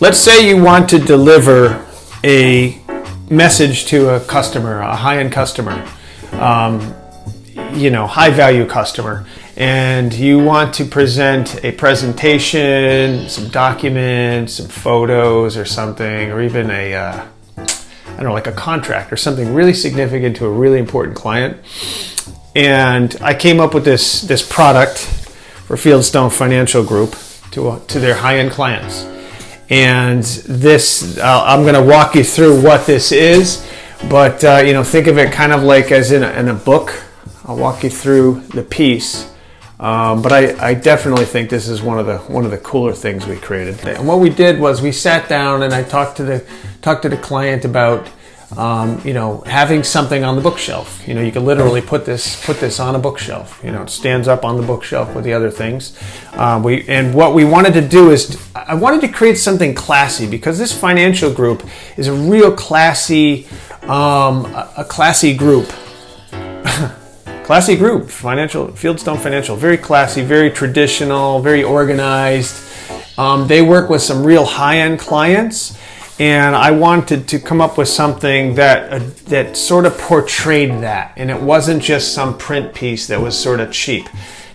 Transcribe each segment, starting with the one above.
let's say you want to deliver a message to a customer, a high-end customer, high-value customer, and you want to present a presentation, some documents, some photos or something, or even like a contract or something really significant to a really important client. And I came up with this product for Fieldstone Financial Group to their high-end clients. And this, I'm going to walk you through what this is, but think of it kind of like as in a book. I'll walk you through the piece. But I definitely think this is one of the cooler things we created. And what we did was we sat down and I talked to the client about having something on the bookshelf. You can literally put this on a bookshelf. It stands up on the bookshelf with the other things. And what we wanted to do is I wanted to create something classy, because this financial group is a real classy group. Classy group, Fieldstone Financial, very classy, very traditional, very organized. They work with some real high-end clients, and I wanted to come up with something that sort of portrayed that, and it wasn't just some print piece that was sort of cheap.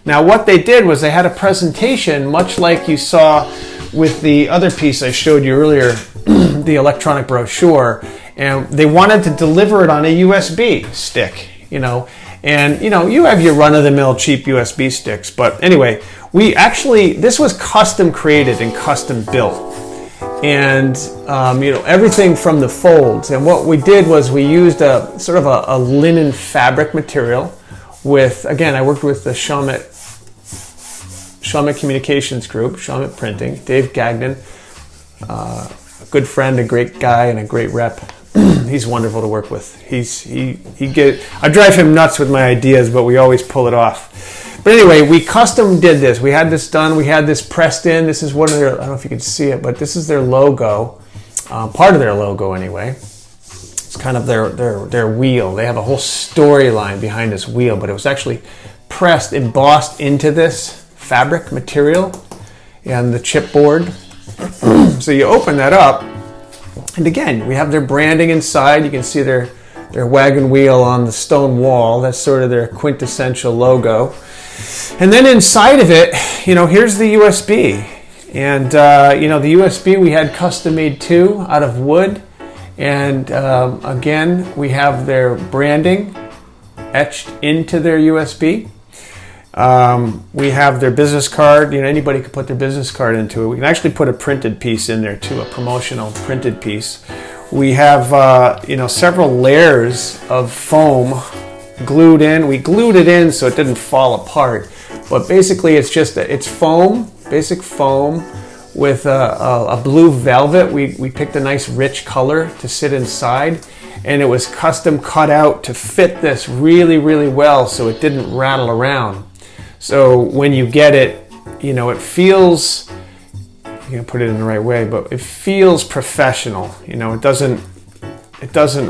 Now, what they did was they had a presentation, much like you saw with the other piece I showed you earlier, the electronic brochure, and they wanted to deliver it on a USB stick, And you have your run-of-the-mill cheap USB sticks, but anyway, this was custom created and custom built, and everything from the folds. And what we did was we used a sort of a linen fabric material. I worked with the Shawmut Communications Group, Shawmut Printing, Dave Gagnon, a good friend, a great guy, and a great rep. He's wonderful to work with. I drive him nuts with my ideas, but we always pull it off. But anyway, we custom did this. We had this done. We had this pressed in. This is one of their, I don't know if you can see it, but this is their logo, part of their logo anyway. It's kind of their wheel. They have a whole storyline behind this wheel, but it was actually pressed, embossed into this fabric material and the chipboard. So you open that up, and again, we have their branding inside. You can see their wagon wheel on the stone wall. That's sort of their quintessential logo. And then inside of it, here's the USB. And, the USB we had custom made too, out of wood. And again, we have their branding etched into their USB. We have their business card. Anybody could put their business card into it. We can actually put a printed piece in there too, a promotional printed piece. We have, several layers of foam glued in. We glued it in so it didn't fall apart. But basically, it's foam, basic foam with a blue velvet. We picked a nice rich color to sit inside, and it was custom cut out to fit this really, really well so it didn't rattle around. So when you get it, it feels, you can put it in the right way, but it feels professional. It doesn't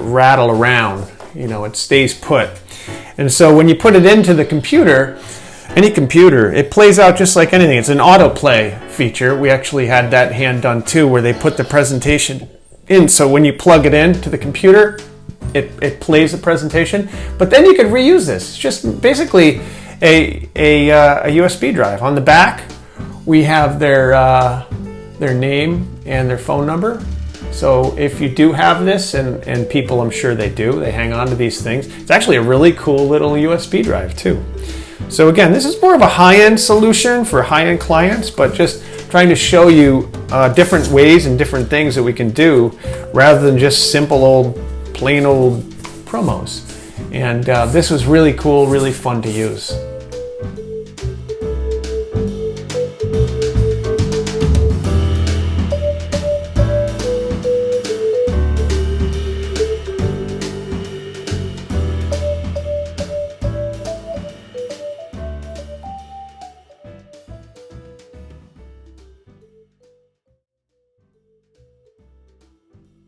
rattle around, it stays put. And so when you put it into the computer, any computer, it plays out just like anything. It's an autoplay feature. We actually had that hand done too, where they put the presentation in. So when you plug it into the computer, it plays the presentation. But then you can reuse this. It's just basically a USB drive. On the back, we have their name and their phone number. So if you do have this, and people, I'm sure they do, they hang on to these things. It's actually a really cool little USB drive too. So again, this is more of a high-end solution for high-end clients, but just trying to show you different ways and different things that we can do rather than just simple plain old promos. And this was really cool, really fun to use.